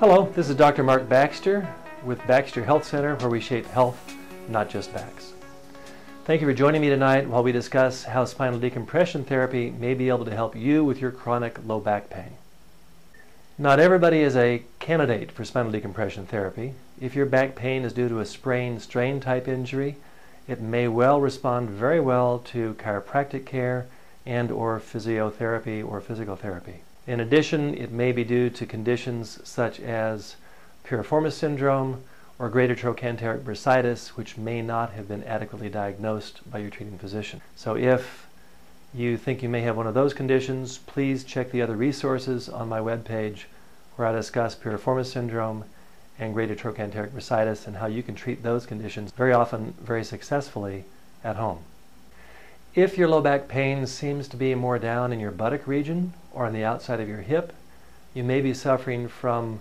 Hello, this is Dr. Mark Baxter with Baxter Health Center, where we shape health, not just backs. Thank you for joining me tonight while we discuss how spinal decompression therapy may be able to help you with your chronic low back pain. Not everybody is a candidate for spinal decompression therapy. If your back pain is due to a sprain-strain type injury, it may well respond very well to chiropractic care and or physiotherapy or physical therapy. In addition, it may be due to conditions such as piriformis syndrome or greater trochanteric bursitis, which may not have been adequately diagnosed by your treating physician. So if you think you may have one of those conditions, please check the other resources on my webpage where I discuss piriformis syndrome and greater trochanteric bursitis and how you can treat those conditions very often very successfully at home. If your low back pain seems to be more down in your buttock region or on the outside of your hip, you may be suffering from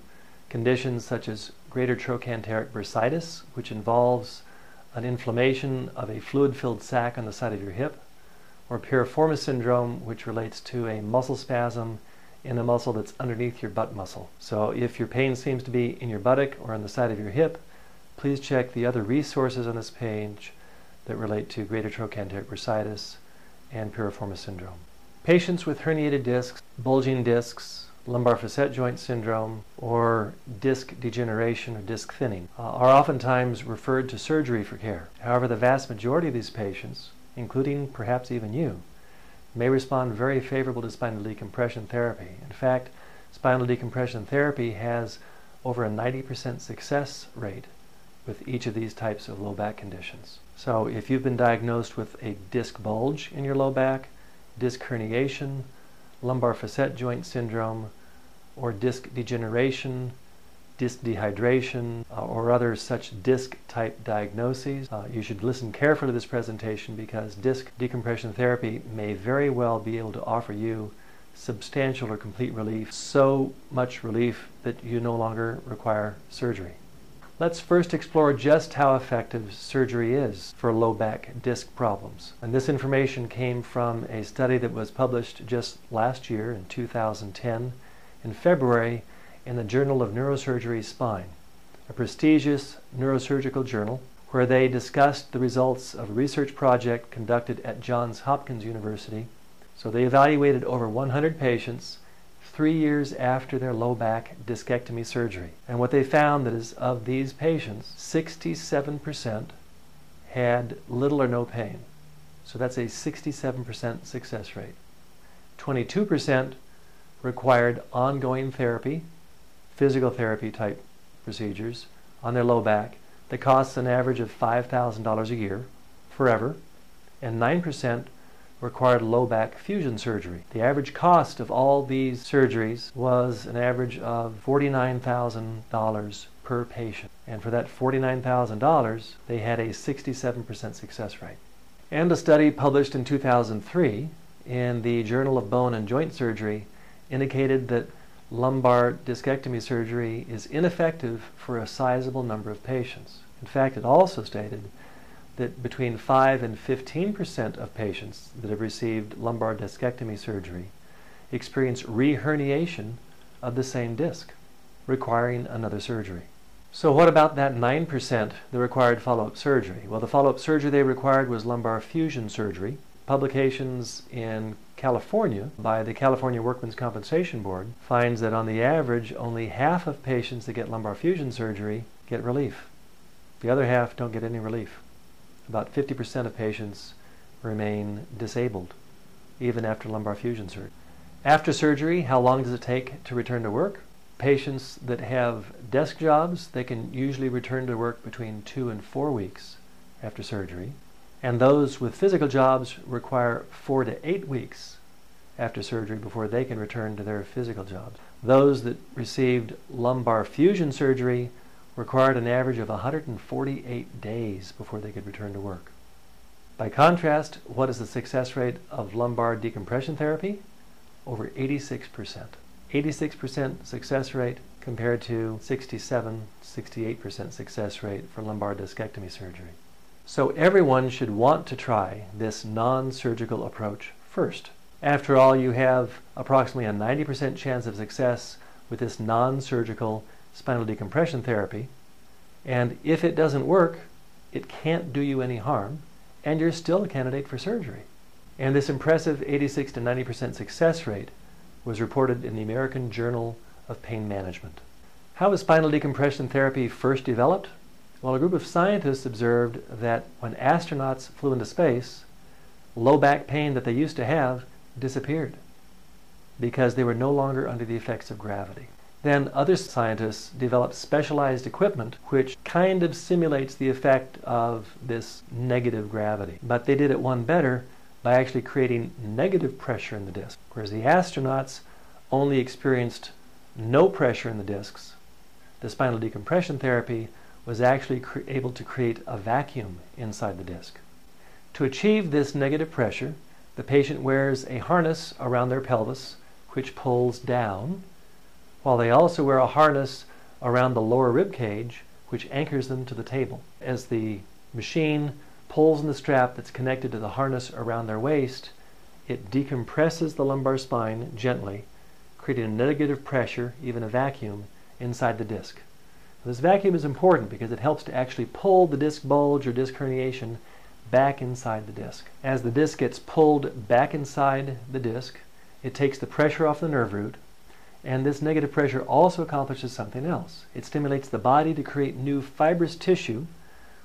conditions such as greater trochanteric bursitis, which involves an inflammation of a fluid-filled sac on the side of your hip, or piriformis syndrome, which relates to a muscle spasm in a muscle that's underneath your butt muscle. So if your pain seems to be in your buttock or on the side of your hip, please check the other resources on this page that relate to greater trochanteric bursitis and piriformis syndrome. Patients with herniated discs, bulging discs, lumbar facet joint syndrome, or disc degeneration or disc thinning are oftentimes referred to surgery for care. However, the vast majority of these patients, including perhaps even you, may respond very favorable to spinal decompression therapy. In fact, spinal decompression therapy has over a 90% success rate with each of these types of low back conditions. So if you've been diagnosed with a disc bulge in your low back, disc herniation, lumbar facet joint syndrome, or disc degeneration, disc dehydration, or other such disc type diagnoses, you should listen carefully to this presentation because disc decompression therapy may very well be able to offer you substantial or complete relief, so much relief that you no longer require surgery. Let's first explore just how effective surgery is for low back disc problems. And this information came from a study that was published just last year in 2010 in February in the Journal of Neurosurgery Spine, a prestigious neurosurgical journal where they discussed the results of a research project conducted at Johns Hopkins University. So they evaluated over 100 patients 3 years after their low back discectomy surgery. And what they found is of these patients, 67% had little or no pain. So that's a 67% success rate. 22% required ongoing therapy, physical therapy type procedures on their low back that costs an average of $5,000 a year forever, and 9% required low back fusion surgery. The average cost of all these surgeries was an average of $49,000 per patient. And for that $49,000, they had a 67% success rate. And a study published in 2003 in the Journal of Bone and Joint Surgery indicated that lumbar discectomy surgery is ineffective for a sizable number of patients. In fact, it also stated that between 5 and 15% of patients that have received lumbar discectomy surgery experience reherniation of the same disc, requiring another surgery. So what about that 9% that required follow-up surgery? Well, the follow-up surgery they required was lumbar fusion surgery. Publications in California by the California Workmen's Compensation Board finds that on the average, only half of patients that get lumbar fusion surgery get relief. The other half don't get any relief. About 50% of patients remain disabled, even after lumbar fusion surgery. After surgery, how long does it take to return to work? Patients that have desk jobs, they can usually return to work between 2 and 4 weeks after surgery. And those with physical jobs require 4 to 8 weeks after surgery before they can return to their physical jobs. Those that received lumbar fusion surgery required an average of 148 days before they could return to work. By contrast, what is the success rate of lumbar decompression therapy? Over 86%. 86% success rate compared to 68% success rate for lumbar discectomy surgery. So everyone should want to try this non-surgical approach first. After all, you have approximately a 90% chance of success with this non-surgical spinal decompression therapy, and if it doesn't work, it can't do you any harm, and you're still a candidate for surgery. And this impressive 86 to 90% success rate was reported in the American Journal of Pain Management. How was spinal decompression therapy first developed? Well, a group of scientists observed that when astronauts flew into space, low back pain that they used to have disappeared because they were no longer under the effects of gravity. Then other scientists developed specialized equipment which kind of simulates the effect of this negative gravity. But they did it one better by actually creating negative pressure in the disc, whereas the astronauts only experienced no pressure in the discs. The spinal decompression therapy was actually able to create a vacuum inside the disc. To achieve this negative pressure, the patient wears a harness around their pelvis which pulls down, while they also wear a harness around the lower rib cage which anchors them to the table. As the machine pulls on the strap that's connected to the harness around their waist, it decompresses the lumbar spine gently, creating a negative pressure, even a vacuum, inside the disc. This vacuum is important because it helps to actually pull the disc bulge or disc herniation back inside the disc. As the disc gets pulled back inside the disc, it takes the pressure off the nerve root, and this negative pressure also accomplishes something else. It stimulates the body to create new fibrous tissue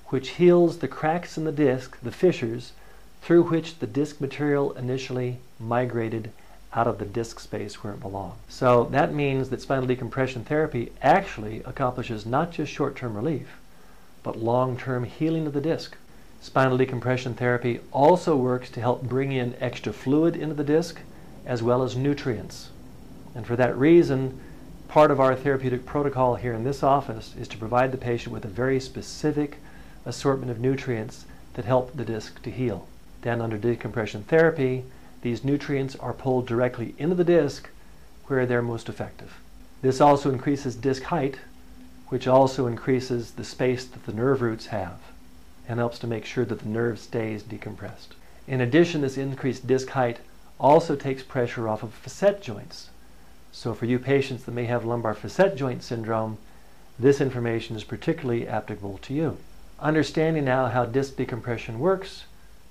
which heals the cracks in the disc, the fissures, through which the disc material initially migrated out of the disc space where it belonged. So that means that spinal decompression therapy actually accomplishes not just short-term relief, but long-term healing of the disc. Spinal decompression therapy also works to help bring in extra fluid into the disc as well as nutrients. And for that reason, part of our therapeutic protocol here in this office is to provide the patient with a very specific assortment of nutrients that help the disc to heal. Then under decompression therapy, these nutrients are pulled directly into the disc where they're most effective. This also increases disc height, which also increases the space that the nerve roots have and helps to make sure that the nerve stays decompressed. In addition, this increased disc height also takes pressure off of facet joints. So for you patients that may have lumbar facet joint syndrome, this information is particularly applicable to you. Understanding now how disc decompression works,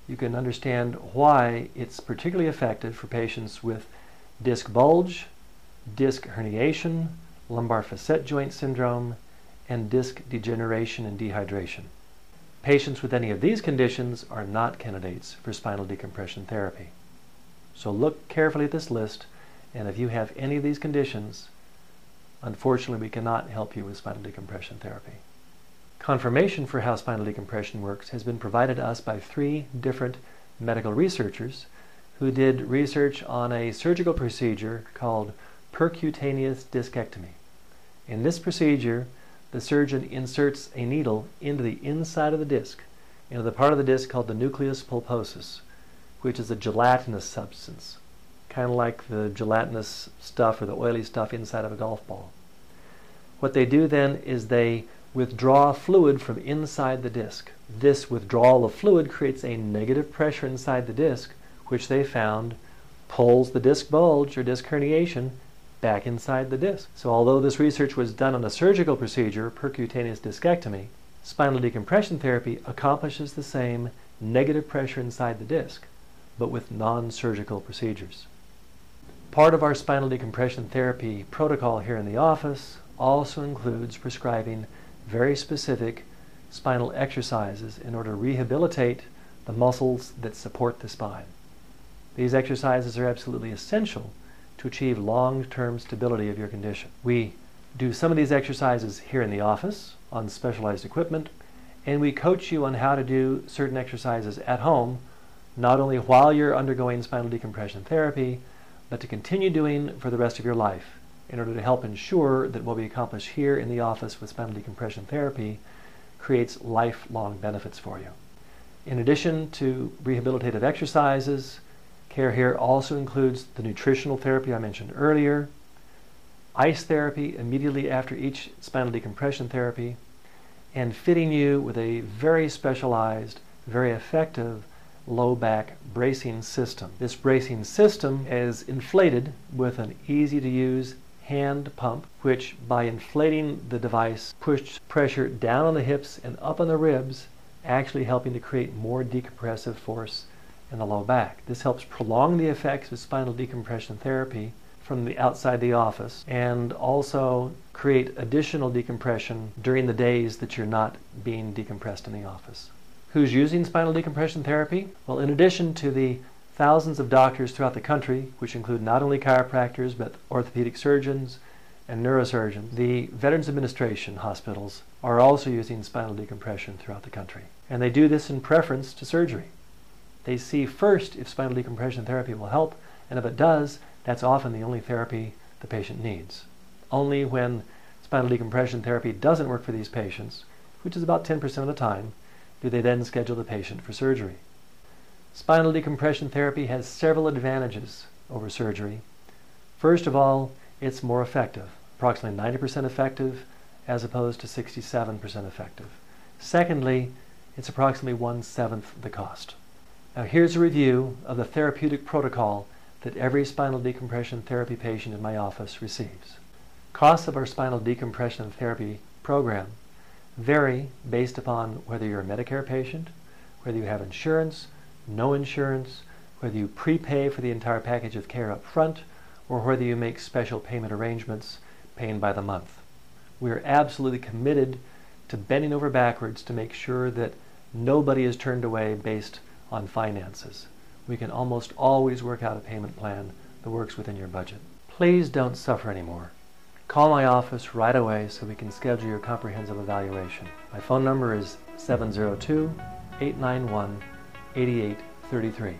you can understand why it's particularly effective for patients with disc bulge, disc herniation, lumbar facet joint syndrome, and disc degeneration and dehydration. Patients with any of these conditions are not candidates for spinal decompression therapy. So look carefully at this list, and if you have any of these conditions, unfortunately we cannot help you with spinal decompression therapy. Confirmation for how spinal decompression works has been provided to us by 3 different medical researchers who did research on a surgical procedure called percutaneous discectomy. In this procedure, the surgeon inserts a needle into the inside of the disc, into the part of the disc called the nucleus pulposus, which is a gelatinous substance, kind of like the gelatinous stuff or the oily stuff inside of a golf ball. What they do then is they withdraw fluid from inside the disc. This withdrawal of fluid creates a negative pressure inside the disc, which they found pulls the disc bulge or disc herniation back inside the disc. So although this research was done on a surgical procedure, percutaneous discectomy, spinal decompression therapy accomplishes the same negative pressure inside the disc, but with non-surgical procedures. Part of our spinal decompression therapy protocol here in the office also includes prescribing very specific spinal exercises in order to rehabilitate the muscles that support the spine. These exercises are absolutely essential to achieve long-term stability of your condition. We do some of these exercises here in the office on specialized equipment, and we coach you on how to do certain exercises at home, not only while you're undergoing spinal decompression therapy, but to continue doing for the rest of your life in order to help ensure that what we accomplish here in the office with spinal decompression therapy creates lifelong benefits for you. In addition to rehabilitative exercises, care here also includes the nutritional therapy I mentioned earlier, ice therapy immediately after each spinal decompression therapy, and fitting you with a very specialized, very effective low back bracing system. This bracing system is inflated with an easy to use hand pump, which by inflating the device pushes pressure down on the hips and up on the ribs, actually helping to create more decompressive force in the low back. This helps prolong the effects of spinal decompression therapy from the outside the office and also create additional decompression during the days that you're not being decompressed in the office. Who's using spinal decompression therapy? Well, in addition to the thousands of doctors throughout the country, which include not only chiropractors but orthopedic surgeons and neurosurgeons, the Veterans Administration hospitals are also using spinal decompression throughout the country. And they do this in preference to surgery. They see first if spinal decompression therapy will help, and if it does, that's often the only therapy the patient needs. Only when spinal decompression therapy doesn't work for these patients, which is about 10% of the time, do they then schedule the patient for surgery. Spinal decompression therapy has several advantages over surgery. First of all, it's more effective, approximately 90% effective as opposed to 67% effective. Secondly, it's approximately 1/7 the cost. Now here's a review of the therapeutic protocol that every spinal decompression therapy patient in my office receives. Costs of our spinal decompression therapy program vary based upon whether you're a Medicare patient, whether you have insurance, no insurance, whether you prepay for the entire package of care up front, or whether you make special payment arrangements paying by the month. We are absolutely committed to bending over backwards to make sure that nobody is turned away based on finances. We can almost always work out a payment plan that works within your budget. Please don't suffer anymore. Call my office right away so we can schedule your comprehensive evaluation. My phone number is 702-891-8833.